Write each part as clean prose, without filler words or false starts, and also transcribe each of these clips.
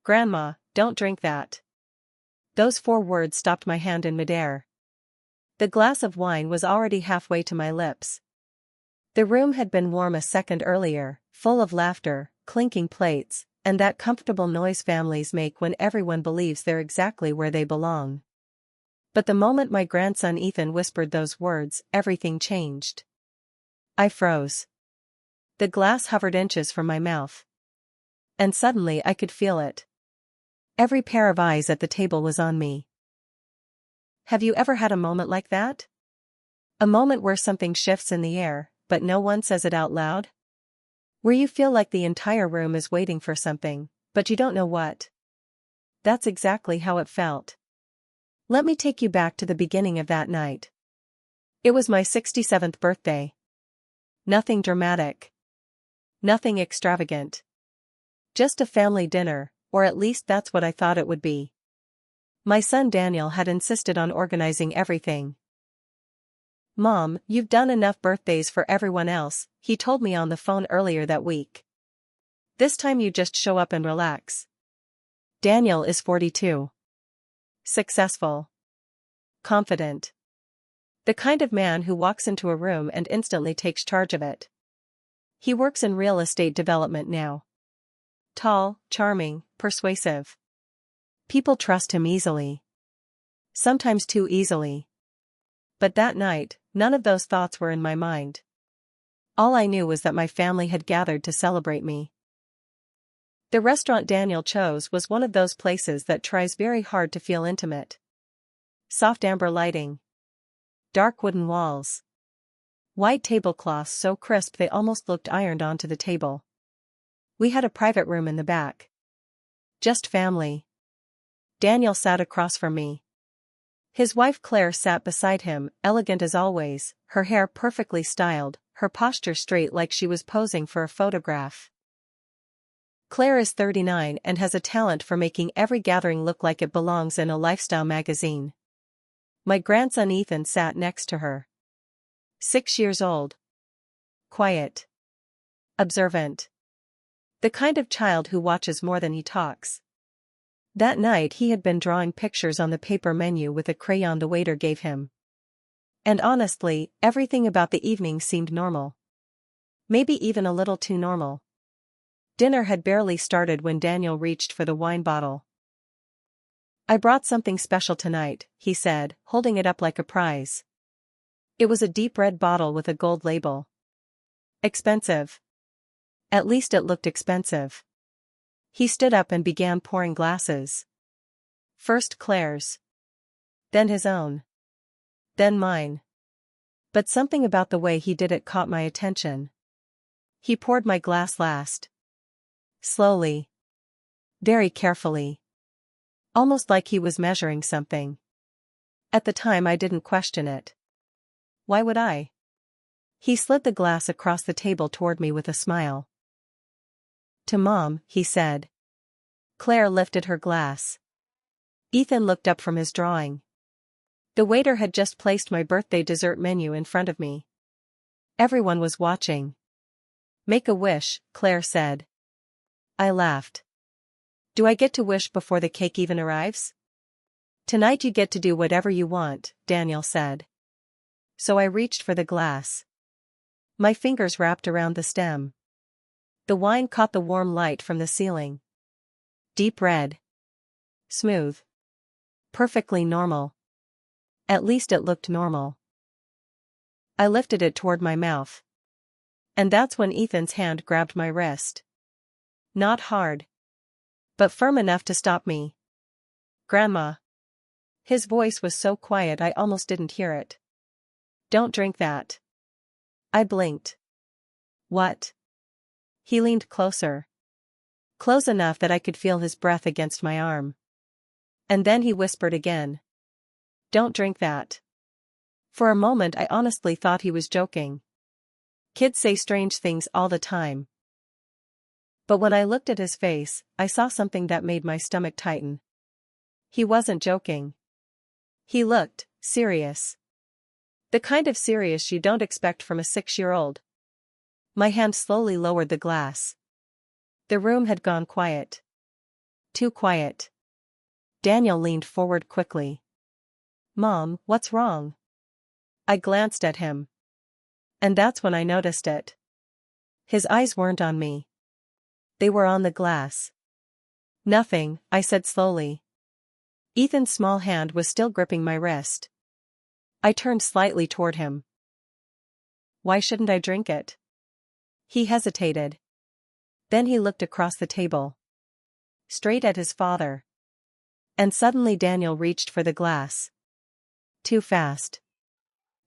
Grandma, don't drink that. Those 4 words stopped my hand in midair. The glass of wine was already halfway to my lips. The room had been warm a second earlier, full of laughter, clinking plates, and that comfortable noise families make when everyone believes they're exactly where they belong. But the moment my grandson Ethan whispered those words, everything changed. I froze. The glass hovered inches from my mouth. And suddenly I could feel it. Every pair of eyes at the table was on me. Have you ever had a moment like that? A moment where something shifts in the air, but no one says it out loud? Where you feel like the entire room is waiting for something, but you don't know what. That's exactly how it felt. Let me take you back to the beginning of that night. It was my 67th birthday. Nothing dramatic. Nothing extravagant. Just a family dinner, or at least that's what I thought it would be. My son Daniel had insisted on organizing everything. "Mom, you've done enough birthdays for everyone else," he told me on the phone earlier that week. "This time you just show up and relax." Daniel is 42. Successful. Confident. The kind of man who walks into a room and instantly takes charge of it. He works in real estate development now. Tall, charming, persuasive. People trust him easily. Sometimes too easily. But that night, none of those thoughts were in my mind. All I knew was that my family had gathered to celebrate me. The restaurant Daniel chose was one of those places that tries very hard to feel intimate. Soft amber lighting. Dark wooden walls. White tablecloths so crisp they almost looked ironed onto the table. We had a private room in the back. Just family. Daniel sat across from me. His wife Claire sat beside him, elegant as always, her hair perfectly styled, her posture straight like she was posing for a photograph. Claire is 39 and has a talent for making every gathering look like it belongs in a lifestyle magazine. My grandson Ethan sat next to her. 6 years old. Quiet. Observant. The kind of child who watches more than he talks. That night he had been drawing pictures on the paper menu with a crayon the waiter gave him. And honestly, everything about the evening seemed normal. Maybe even a little too normal. Dinner had barely started when Daniel reached for the wine bottle. "I brought something special tonight," he said, holding it up like a prize. It was a deep red bottle with a gold label. Expensive. At least it looked expensive. He stood up and began pouring glasses. First Claire's. Then his own. Then mine. But something about the way he did it caught my attention. He poured my glass last. Slowly. Very carefully. Almost like he was measuring something. At the time I didn't question it. Why would I? He slid the glass across the table toward me with a smile. "To Mom," he said. Claire lifted her glass. Ethan looked up from his drawing. The waiter had just placed my birthday dessert menu in front of me. Everyone was watching. "Make a wish," Claire said. I laughed. "Do I get to wish before the cake even arrives?" "Tonight you get to do whatever you want," Daniel said. So I reached for the glass. My fingers wrapped around the stem. The wine caught the warm light from the ceiling. Deep red. Smooth. Perfectly normal. At least it looked normal. I lifted it toward my mouth. And that's when Ethan's hand grabbed my wrist. Not hard. But firm enough to stop me. "Grandma." His voice was so quiet I almost didn't hear it. "Don't drink that." I blinked. "What?" He leaned closer. Close enough that I could feel his breath against my arm. And then he whispered again. "Don't drink that." For a moment I honestly thought he was joking. Kids say strange things all the time. But when I looked at his face, I saw something that made my stomach tighten. He wasn't joking. He looked serious. The kind of serious you don't expect from a 6-year-old. My hand slowly lowered the glass. The room had gone quiet. Too quiet. Daniel leaned forward quickly. Mom, what's wrong? I glanced at him. And that's when I noticed it. His eyes weren't on me. They were on the glass. Nothing, I said slowly. Ethan's small hand was still gripping my wrist. I turned slightly toward him. Why shouldn't I drink it? He hesitated. Then he looked across the table. Straight at his father. And suddenly Daniel reached for the glass. Too fast.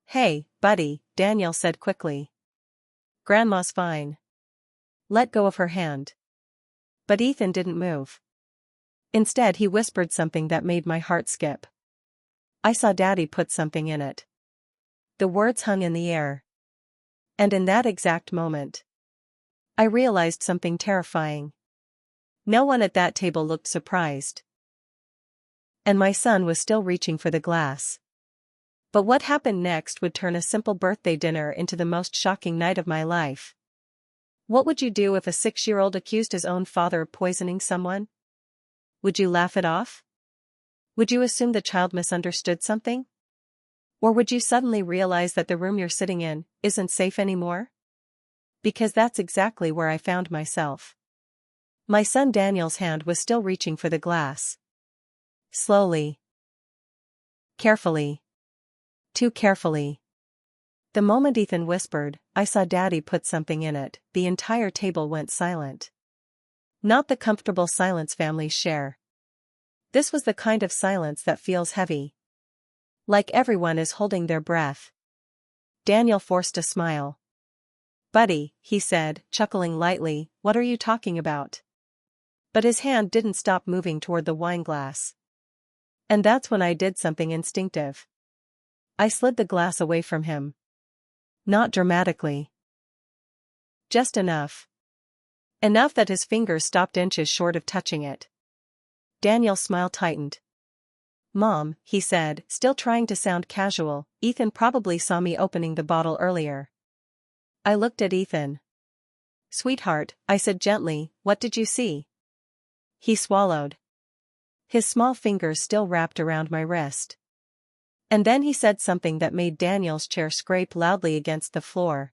Hey, buddy, Daniel said quickly. Grandma's fine. Let go of her hand. But Ethan didn't move. Instead he whispered something that made my heart skip. I saw Daddy put something in it. The words hung in the air. And in that exact moment, I realized something terrifying. No one at that table looked surprised. And my son was still reaching for the glass. But what happened next would turn a simple birthday dinner into the most shocking night of my life. What would you do if a 6-year-old accused his own father of poisoning someone? Would you laugh it off? Would you assume the child misunderstood something? Or would you suddenly realize that the room you're sitting in isn't safe anymore? Because that's exactly where I found myself. My son Daniel's hand was still reaching for the glass. Slowly. Carefully. Too carefully. The moment Ethan whispered, I saw Daddy put something in it, the entire table went silent. Not the comfortable silence families share. This was the kind of silence that feels heavy. Like everyone is holding their breath. Daniel forced a smile. Buddy, he said, chuckling lightly, what are you talking about? But his hand didn't stop moving toward the wine glass. And that's when I did something instinctive. I slid the glass away from him. Not dramatically. Just enough. Enough that his fingers stopped inches short of touching it. Daniel's smile tightened. Mom, he said, still trying to sound casual, Ethan probably saw me opening the bottle earlier. I looked at Ethan. Sweetheart, I said gently, what did you see? He swallowed. His small fingers still wrapped around my wrist. And then he said something that made Daniel's chair scrape loudly against the floor.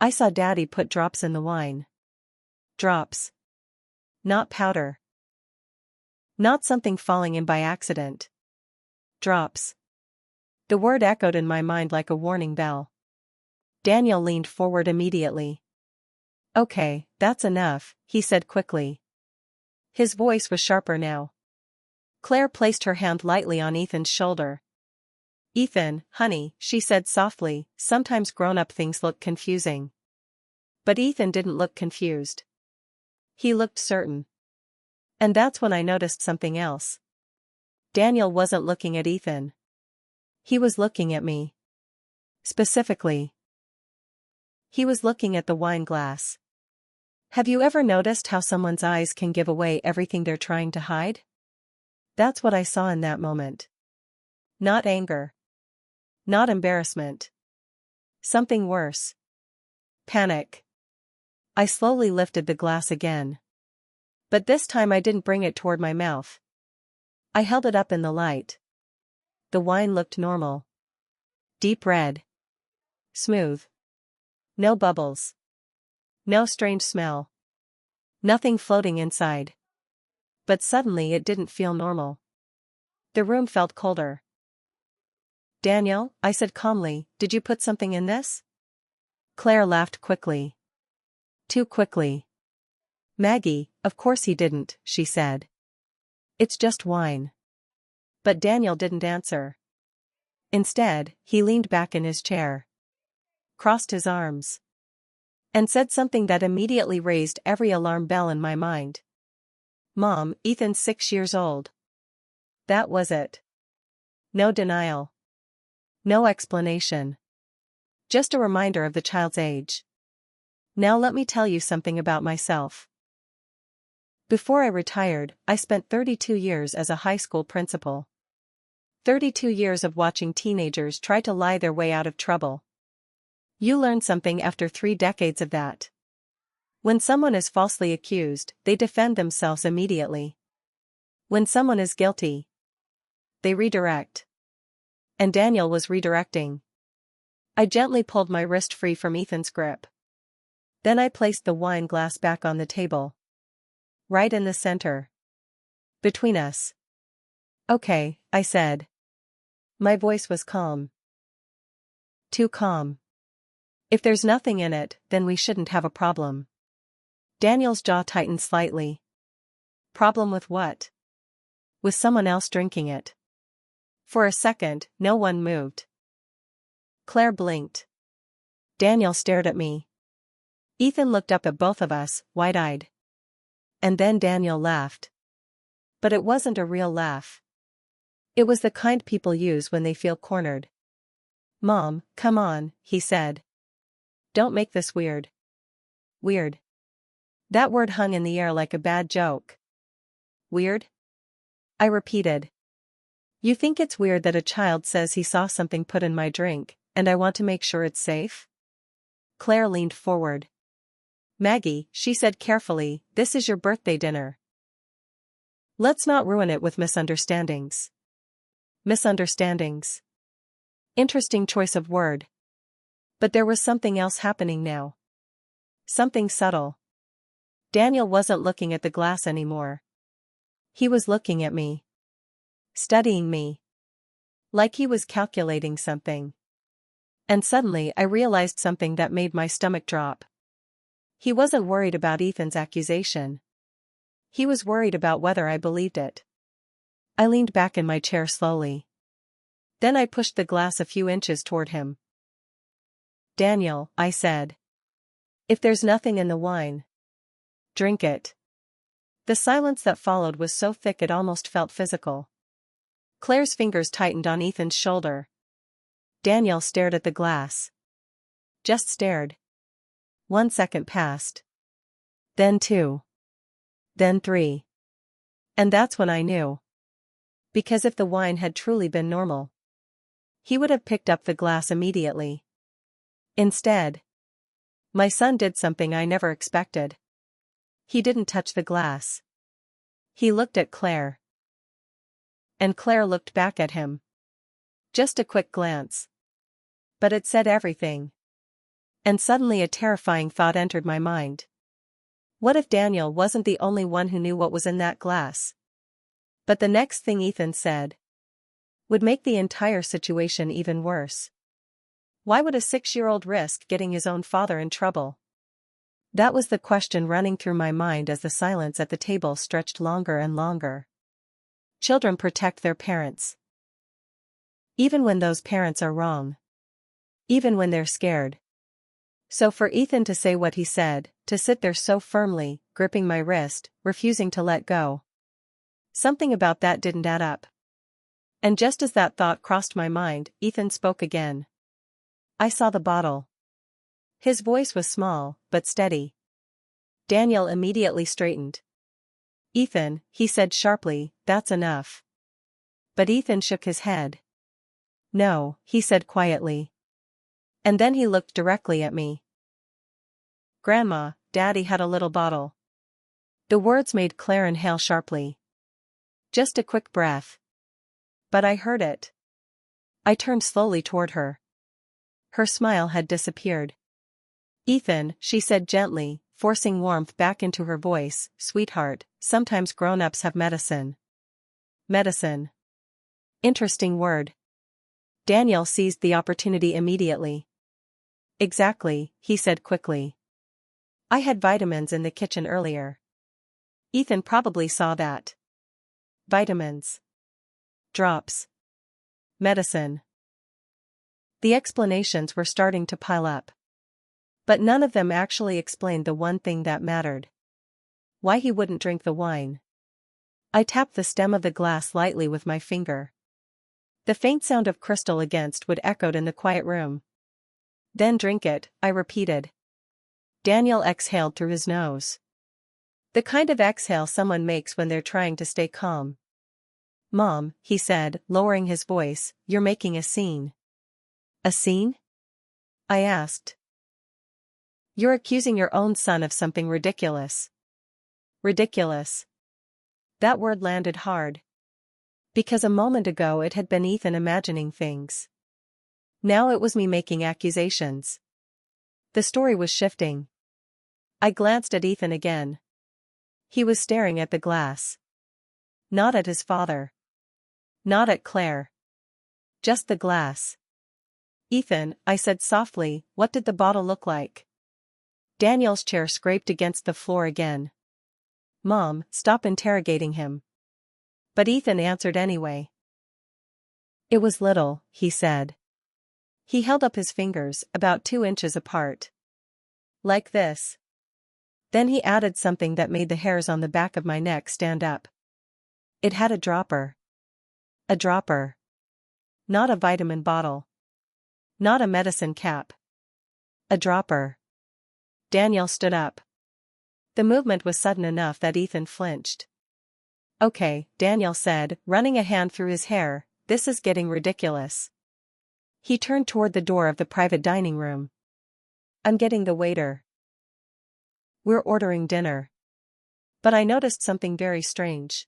I saw Daddy put drops in the wine. Drops. Not powder. Not something falling in by accident. Drops. The word echoed in my mind like a warning bell. Daniel leaned forward immediately. Okay, that's enough, he said quickly. His voice was sharper now. Claire placed her hand lightly on Ethan's shoulder. Ethan, honey, she said softly, sometimes grown-up things look confusing. But Ethan didn't look confused. He looked certain. And that's when I noticed something else. Daniel wasn't looking at Ethan. He was looking at me. Specifically. He was looking at the wine glass. Have you ever noticed how someone's eyes can give away everything they're trying to hide? That's what I saw in that moment. Not anger. Not embarrassment. Something worse. Panic. I slowly lifted the glass again. But this time I didn't bring it toward my mouth. I held it up in the light. The wine looked normal. Deep red. Smooth. No bubbles. No strange smell. Nothing floating inside. But suddenly it didn't feel normal. The room felt colder. Daniel, I said calmly, did you put something in this? Claire laughed quickly. Too quickly. Maggie, of course he didn't, she said. It's just wine. But Daniel didn't answer. Instead, he leaned back in his chair. Crossed his arms. And said something that immediately raised every alarm bell in my mind. Mom, Ethan's 6 years old. That was it. No denial. No explanation. Just a reminder of the child's age. Now let me tell you something about myself. Before I retired, I spent 32 years as a high school principal. 32 years of watching teenagers try to lie their way out of trouble. You learn something after 3 decades of that. When someone is falsely accused, they defend themselves immediately. When someone is guilty, they redirect. And Daniel was redirecting. I gently pulled my wrist free from Ethan's grip. Then I placed the wine glass back on the table. Right in the center. Between us. Okay, I said. My voice was calm. Too calm. If there's nothing in it, then we shouldn't have a problem. Daniel's jaw tightened slightly. Problem with what? With someone else drinking it. For a second, no one moved. Claire blinked. Daniel stared at me. Ethan looked up at both of us, wide-eyed. And then Daniel laughed. But it wasn't a real laugh. It was the kind people use when they feel cornered. Mom, come on, he said. Don't make this weird. Weird. That word hung in the air like a bad joke. Weird? I repeated. You think it's weird that a child says he saw something put in my drink, and I want to make sure it's safe? Claire leaned forward. Maggie, she said carefully, this is your birthday dinner. Let's not ruin it with misunderstandings. Misunderstandings. Interesting choice of word. But there was something else happening now. Something subtle. Daniel wasn't looking at the glass anymore. He was looking at me. Studying me. Like he was calculating something. And suddenly I realized something that made my stomach drop. He wasn't worried about Ethan's accusation. He was worried about whether I believed it. I leaned back in my chair slowly. Then I pushed the glass a few inches toward him. Daniel, I said. If there's nothing in the wine, drink it. The silence that followed was so thick it almost felt physical. Claire's fingers tightened on Ethan's shoulder. Daniel stared at the glass. Just stared. 1 second passed. Then 2. Then 3. And that's when I knew. Because if the wine had truly been normal, he would have picked up the glass immediately. Instead, my son did something I never expected. He didn't touch the glass. He looked at Claire. And Claire looked back at him. Just a quick glance. But it said everything. And suddenly a terrifying thought entered my mind. What if Daniel wasn't the only one who knew what was in that glass? But the next thing Ethan said would make the entire situation even worse. Why would a 6-year-old risk getting his own father in trouble? That was the question running through my mind as the silence at the table stretched longer and longer. Children protect their parents. Even when those parents are wrong. Even when they're scared. So for Ethan to say what he said, to sit there so firmly, gripping my wrist, refusing to let go. Something about that didn't add up. And just as that thought crossed my mind, Ethan spoke again. I saw the bottle. His voice was small, but steady. Daniel immediately straightened. Ethan, he said sharply, that's enough. But Ethan shook his head. No, he said quietly. And then he looked directly at me. Grandma, Daddy had a little bottle. The words made Claire inhale sharply. Just a quick breath. But I heard it. I turned slowly toward her. Her smile had disappeared. Ethan, she said gently, forcing warmth back into her voice, sweetheart, sometimes grown-ups have medicine. Medicine. Interesting word. Daniel seized the opportunity immediately. Exactly, he said quickly. I had vitamins in the kitchen earlier. Ethan probably saw that. Vitamins. Drops. Medicine. The explanations were starting to pile up. But none of them actually explained the one thing that mattered. Why he wouldn't drink the wine. I tapped the stem of the glass lightly with my finger. The faint sound of crystal against wood echoed in the quiet room. Then drink it, I repeated. Daniel exhaled through his nose. The kind of exhale someone makes when they're trying to stay calm. Mom, he said, lowering his voice, you're making a scene. A scene? I asked. You're accusing your own son of something ridiculous. Ridiculous. That word landed hard. Because a moment ago it had been Ethan imagining things. Now it was me making accusations. The story was shifting. I glanced at Ethan again. He was staring at the glass. Not at his father. Not at Claire. Just the glass. Ethan, I said softly, what did the bottle look like? Daniel's chair scraped against the floor again. Mom, stop interrogating him. But Ethan answered anyway. It was little, he said. He held up his fingers, about 2 inches apart. Like this. Then he added something that made the hairs on the back of my neck stand up. It had a dropper. A dropper. Not a vitamin bottle. Not a medicine cap. A dropper. Daniel stood up. The movement was sudden enough that Ethan flinched. Okay, Daniel said, running a hand through his hair, this is getting ridiculous. He turned toward the door of the private dining room. I'm getting the waiter. We're ordering dinner. But I noticed something very strange.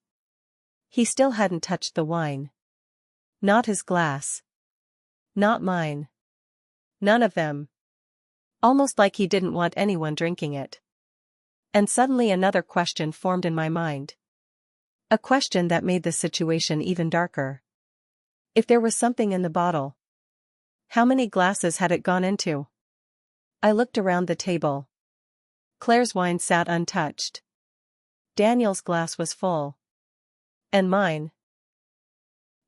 He still hadn't touched the wine. Not his glass. Not mine. None of them. Almost like he didn't want anyone drinking it. And suddenly another question formed in my mind. A question that made the situation even darker. If there was something in the bottle, how many glasses had it gone into? I looked around the table. Claire's wine sat untouched. Daniel's glass was full. And mine?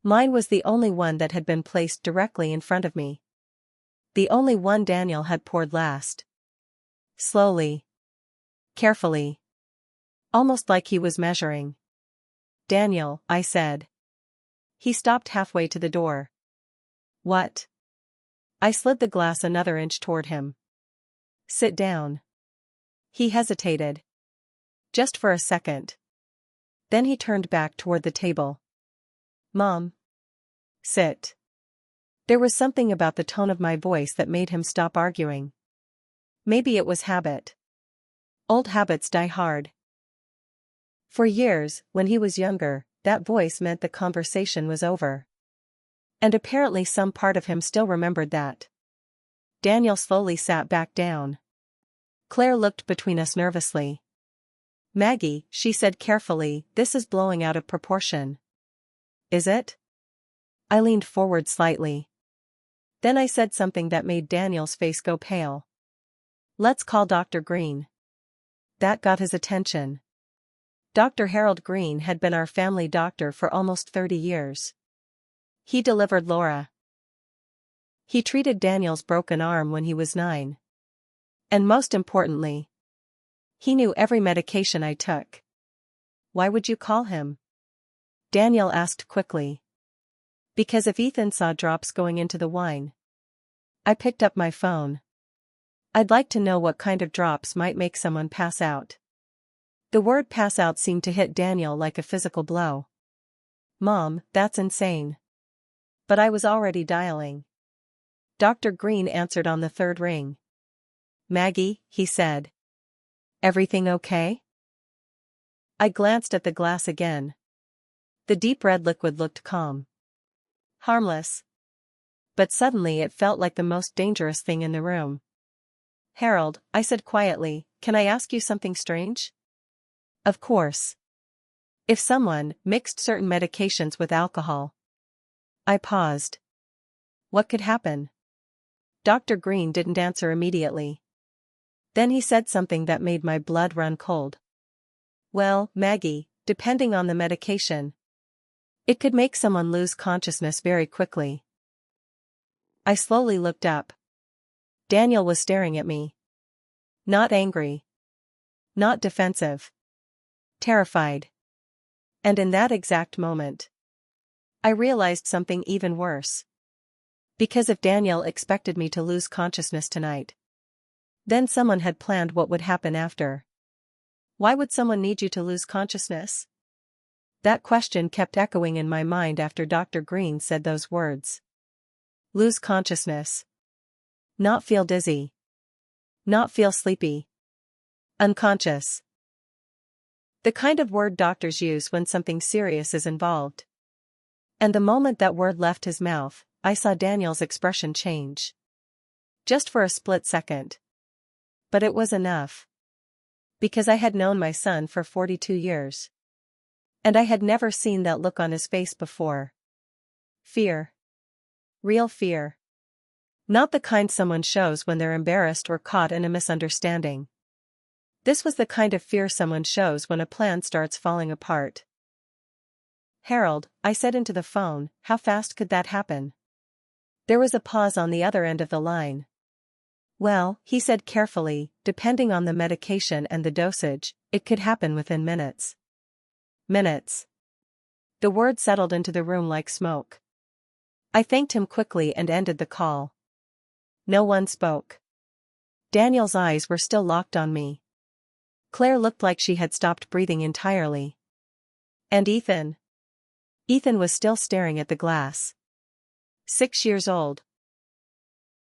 Mine was the only one that had been placed directly in front of me. The only one Daniel had poured last. Slowly. Carefully. Almost like he was measuring. Daniel, I said. He stopped halfway to the door. What? I slid the glass another inch toward him. Sit down. He hesitated. Just for a second. Then he turned back toward the table. Mom. Sit. There was something about the tone of my voice that made him stop arguing. Maybe it was habit. Old habits die hard. For years, when he was younger, that voice meant the conversation was over. And apparently some part of him still remembered that. Daniel slowly sat back down. Claire looked between us nervously. Maggie, she said carefully, this is blowing out of proportion. Is it? I leaned forward slightly. Then I said something that made Daniel's face go pale. Let's call Dr. Green. That got his attention. Dr. Harold Green had been our family doctor for almost 30 years. He delivered Laura. He treated Daniel's broken arm when he was 9. And most importantly, he knew every medication I took. Why would you call him? Daniel asked quickly. Because if Ethan saw drops going into the wine. I picked up my phone. I'd like to know what kind of drops might make someone pass out. The word pass out seemed to hit Daniel like a physical blow. Mom, that's insane. But I was already dialing. Dr. Green answered on the 3rd ring. Maggie, he said. Everything okay? I glanced at the glass again. The deep red liquid looked calm. Harmless. But suddenly it felt like the most dangerous thing in the room. Harold, I said quietly, can I ask you something strange? Of course. If someone mixed certain medications with alcohol. I paused. What could happen? Dr. Green didn't answer immediately. Then he said something that made my blood run cold. Well, Maggie, depending on the medication, it could make someone lose consciousness very quickly. I slowly looked up. Daniel was staring at me. Not angry. Not defensive. Terrified. And in that exact moment, I realized something even worse. Because if Daniel expected me to lose consciousness tonight, then someone had planned what would happen after. Why would someone need you to lose consciousness? That question kept echoing in my mind after Dr. Green said those words. Lose consciousness. Not feel dizzy. Not feel sleepy. Unconscious. The kind of word doctors use when something serious is involved. And the moment that word left his mouth, I saw Daniel's expression change. Just for a split second. But it was enough. Because I had known my son for 42 years. And I had never seen that look on his face before. Fear. Real fear. Not the kind someone shows when they're embarrassed or caught in a misunderstanding. This was the kind of fear someone shows when a plan starts falling apart. "Harold," I said into the phone, "how fast could that happen?" There was a pause on the other end of the line. "Well," he said carefully, "depending on the medication and the dosage, it could happen within minutes." Minutes. The word settled into the room like smoke. I thanked him quickly and ended the call. No one spoke. Daniel's eyes were still locked on me. Claire looked like she had stopped breathing entirely. And Ethan? Ethan was still staring at the glass. 6 years old.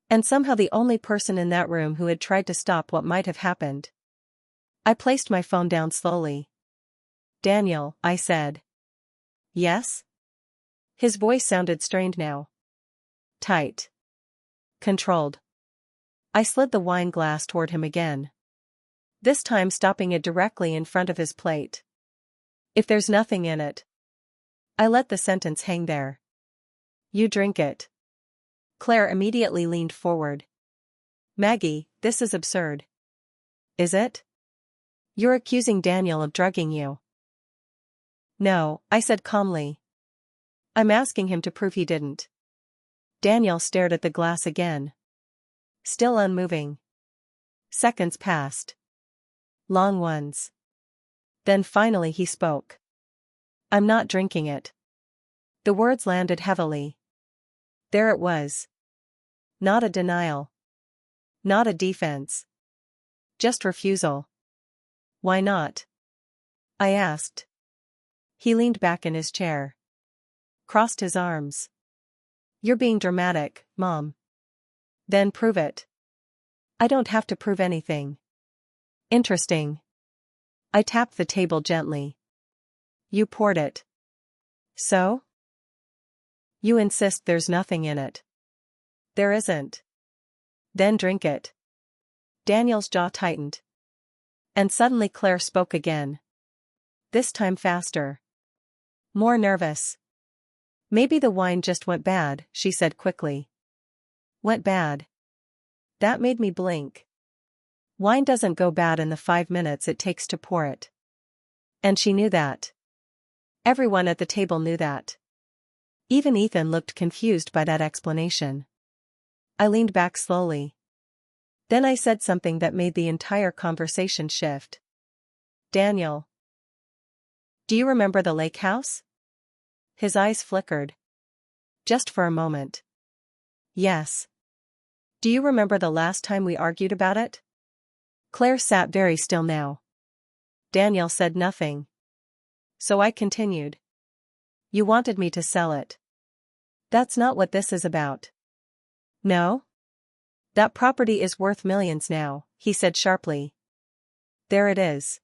And somehow the only person in that room who had tried to stop what might have happened. I placed my phone down slowly. "Daniel," I said. "Yes?" His voice sounded strained now. Tight. Controlled. I slid the wine glass toward him again. This time stopping it directly in front of his plate. "If there's nothing in it." I let the sentence hang there. "You drink it." Claire immediately leaned forward. "Maggie, this is absurd." "Is it? You're accusing Daniel of drugging you." "No," I said calmly. "I'm asking him to prove he didn't." Daniel stared at the glass again. Still unmoving. Seconds passed. Long ones. Then finally he spoke. "I'm not drinking it." The words landed heavily. There it was. Not a denial. Not a defense. Just refusal. "Why not?" I asked. He leaned back in his chair. Crossed his arms. "You're being dramatic, Mom." "Then prove it." "I don't have to prove anything." "Interesting." I tapped the table gently. "You poured it." "So?" "You insist there's nothing in it." "There isn't." "Then drink it." Daniel's jaw tightened. And suddenly Claire spoke again. This time faster. More nervous. "Maybe the wine just went bad," she said quickly. "Went bad?" That made me blink. Wine doesn't go bad in the 5 minutes it takes to pour it. And she knew that. Everyone at the table knew that. Even Ethan looked confused by that explanation. I leaned back slowly. Then I said something that made the entire conversation shift. "Daniel. Do you remember the lake house?" His eyes flickered. Just for a moment. "Yes." "Do you remember the last time we argued about it?" Claire sat very still now. Daniel said nothing. So I continued. "You wanted me to sell it." "That's not what this is about." "No?" "That property is worth millions now," he said sharply. "There it is."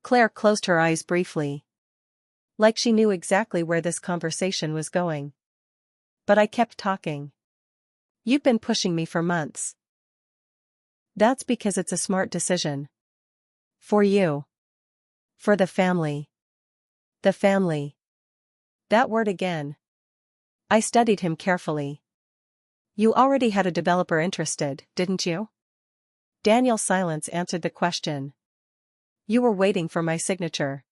Claire closed her eyes briefly. Like she knew exactly where this conversation was going. But I kept talking. "You've been pushing me for months." "That's because it's a smart decision. For you. For the family." "The family." That word again. I studied him carefully. "You already had a developer interested, didn't you?" Daniel's silence answered the question. "You were waiting for my signature."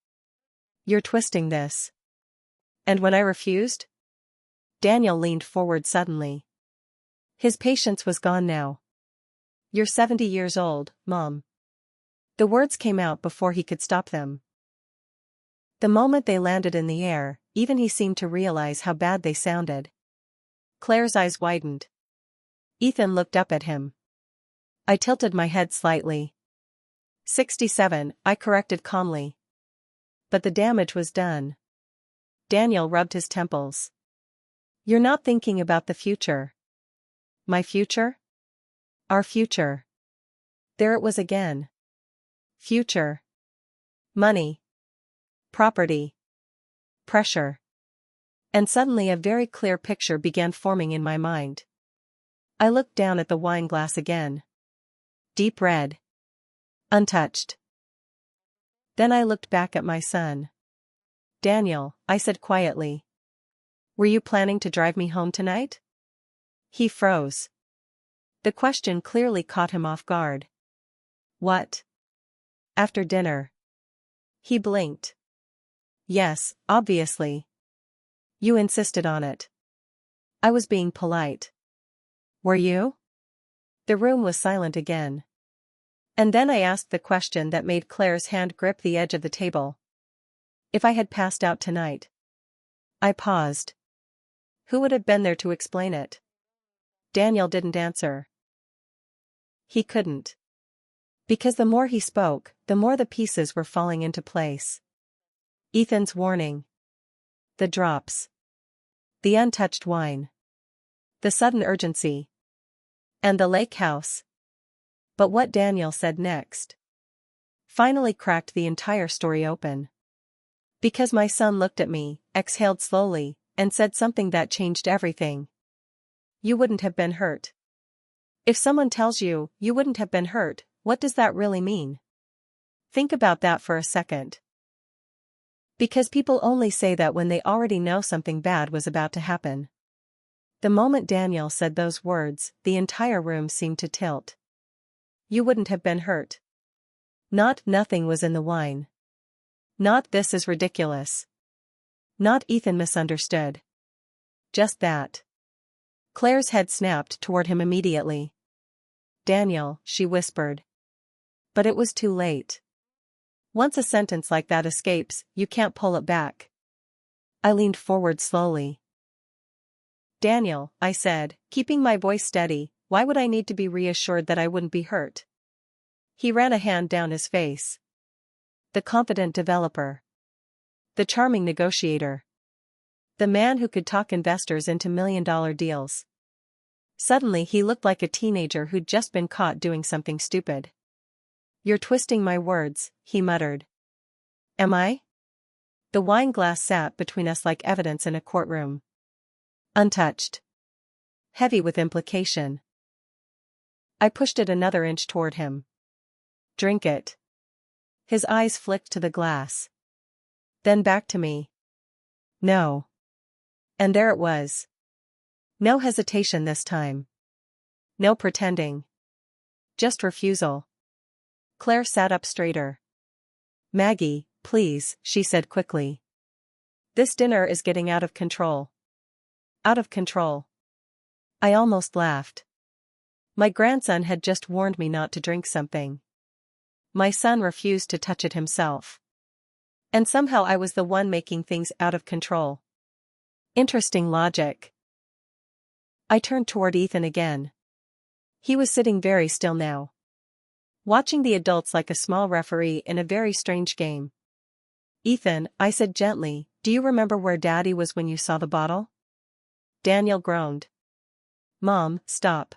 "You're twisting this." "And when I refused?" Daniel leaned forward suddenly. His patience was gone now. "You're 70 years old, Mom." The words came out before he could stop them. The moment they landed in the air, even he seemed to realize how bad they sounded. Claire's eyes widened. Ethan looked up at him. I tilted my head slightly. 67, I corrected calmly. But the damage was done. Daniel rubbed his temples. "You're not thinking about the future." "My future?" "Our future." There it was again. Future. Money. Property. Pressure. And suddenly a very clear picture began forming in my mind. I looked down at the wine glass again. Deep red. Untouched. Then I looked back at my son. Daniel, I said quietly. Were you planning to drive me home tonight? He froze. The question clearly caught him off guard. What? After dinner. He blinked. Yes, obviously. You insisted on it. I was being polite. Were you? The room was silent again. And then I asked the question that made Claire's hand grip the edge of the table. If I had passed out tonight. I paused. Who would have been there to explain it? Daniel didn't answer. He couldn't. Because the more he spoke, the more the pieces were falling into place. Ethan's warning. The drops. The untouched wine. The sudden urgency. And the lake house. But what Daniel said next finally cracked the entire story open. Because my son looked at me, exhaled slowly, and said something that changed everything. You wouldn't have been hurt. If someone tells you, you wouldn't have been hurt, what does that really mean? Think about that for a second. Because people only say that when they already know something bad was about to happen. The moment Daniel said those words, the entire room seemed to tilt. You wouldn't have been hurt. Not nothing was in the wine. Not this is ridiculous. Not Ethan misunderstood. Just that. Claire's head snapped toward him immediately. Daniel, she whispered. But it was too late. Once a sentence like that escapes, you can't pull it back. I leaned forward slowly. Daniel, I said, keeping my voice steady, why would I need to be reassured that I wouldn't be hurt? He ran a hand down his face. The confident developer. The charming negotiator. The man who could talk investors into million-dollar deals. Suddenly he looked like a teenager who'd just been caught doing something stupid. You're twisting my words, he muttered. Am I? The wine glass sat between us like evidence in a courtroom. Untouched. Heavy with implication. I pushed it another inch toward him. Drink it. His eyes flicked to the glass. Then back to me. No. And there it was. No hesitation this time. No pretending. Just refusal. Claire sat up straighter. Maggie, please, she said quickly. This dinner is getting out of control. Out of control. I almost laughed. My grandson had just warned me not to drink something. My son refused to touch it himself. And somehow I was the one making things out of control. Interesting logic. I turned toward Ethan again. He was sitting very still now. Watching the adults like a small referee in a very strange game. Ethan, I said gently, do you remember where Daddy was when you saw the bottle? Daniel groaned. Mom, stop.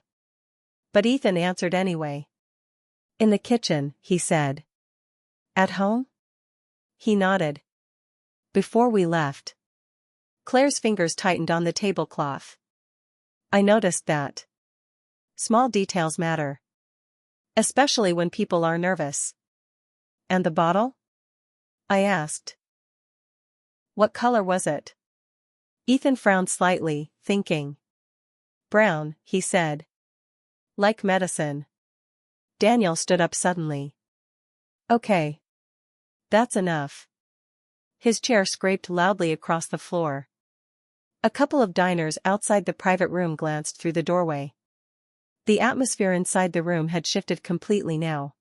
But Ethan answered anyway. In the kitchen, he said. At home? He nodded. Before we left. Claire's fingers tightened on the tablecloth. I noticed that. Small details matter. Especially when people are nervous. And the bottle? I asked. What color was it? Ethan frowned slightly, thinking. Brown, he said. Like medicine. Daniel stood up suddenly. Okay. That's enough. His chair scraped loudly across the floor. A couple of diners outside the private room glanced through the doorway. The atmosphere inside the room had shifted completely now.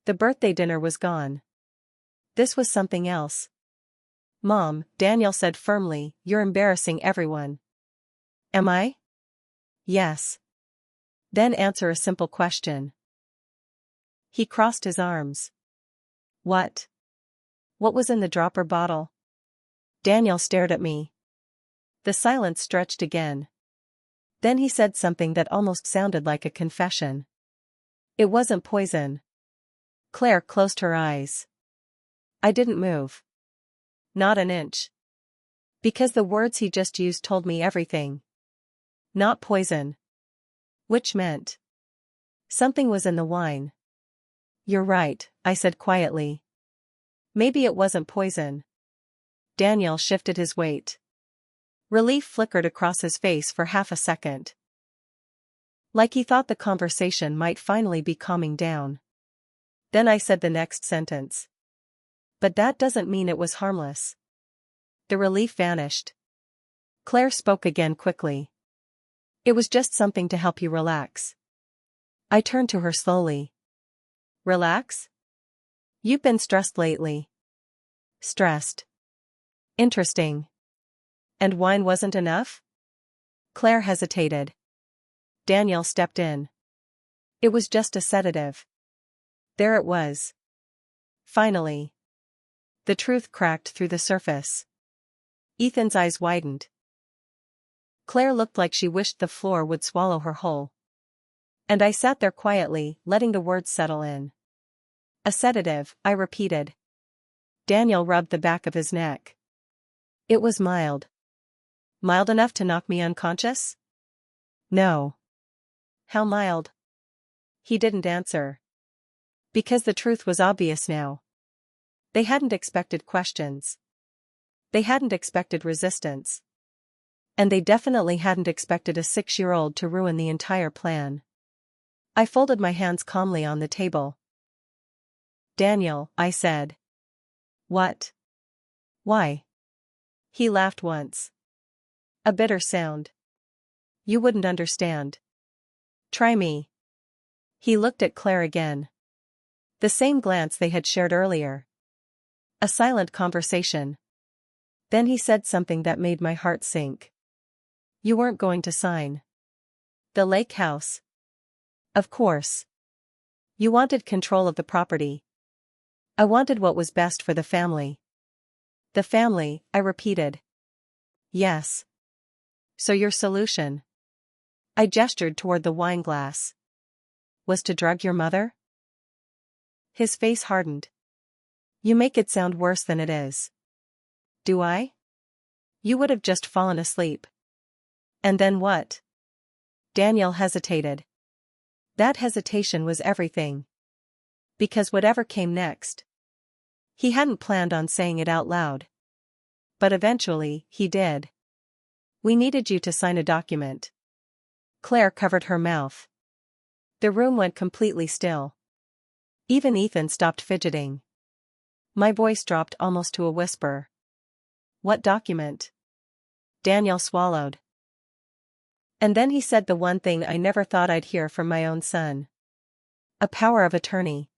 The birthday dinner was gone. This was something else. Mom, Daniel said firmly, you're embarrassing everyone. Am I? Yes. Then answer a simple question. He crossed his arms. What? What was in the dropper bottle? Daniel stared at me. The silence stretched again. Then he said something that almost sounded like a confession. It wasn't poison. Claire closed her eyes. I didn't move. Not an inch. Because the words he just used told me everything. Not poison. Which meant something was in the wine. You're right, I said quietly. Maybe it wasn't poison. Daniel shifted his weight. Relief flickered across his face for half a second. Like he thought the conversation might finally be calming down. Then I said the next sentence. But that doesn't mean it was harmless. The relief vanished. Claire spoke again quickly. It was just something to help you relax. I turned to her slowly. Relax? You've been stressed lately. Stressed. Interesting. And wine wasn't enough? Claire hesitated. Daniel stepped in. It was just a sedative. There it was. Finally. The truth cracked through the surface. Ethan's eyes widened. Claire looked like she wished the floor would swallow her whole. And I sat there quietly, letting the words settle in. A sedative, I repeated. Daniel rubbed the back of his neck. It was mild. Mild enough to knock me unconscious? No. How mild? He didn't answer. Because the truth was obvious now. They hadn't expected questions. They hadn't expected resistance. And they definitely hadn't expected a 6-year-old to ruin the entire plan. I folded my hands calmly on the table. Daniel, I said. What? Why? He laughed once. A bitter sound. You wouldn't understand. Try me. He looked at Claire again. The same glance they had shared earlier. A silent conversation. Then he said something that made my heart sink. You weren't going to sign the lake house. Of course. You wanted control of the property. I wanted what was best for the family. The family, I repeated. Yes. So your solution? I gestured toward the wine glass. Was to drug your mother? His face hardened. You make it sound worse than it is. Do I? You would have just fallen asleep. And then what? Daniel hesitated. That hesitation was everything. Because whatever came next. He hadn't planned on saying it out loud. But eventually, he did. We needed you to sign a document. Claire covered her mouth. The room went completely still. Even Ethan stopped fidgeting. My voice dropped almost to a whisper. What document? Daniel swallowed. And then he said the one thing I never thought I'd hear from my own son. A power of attorney.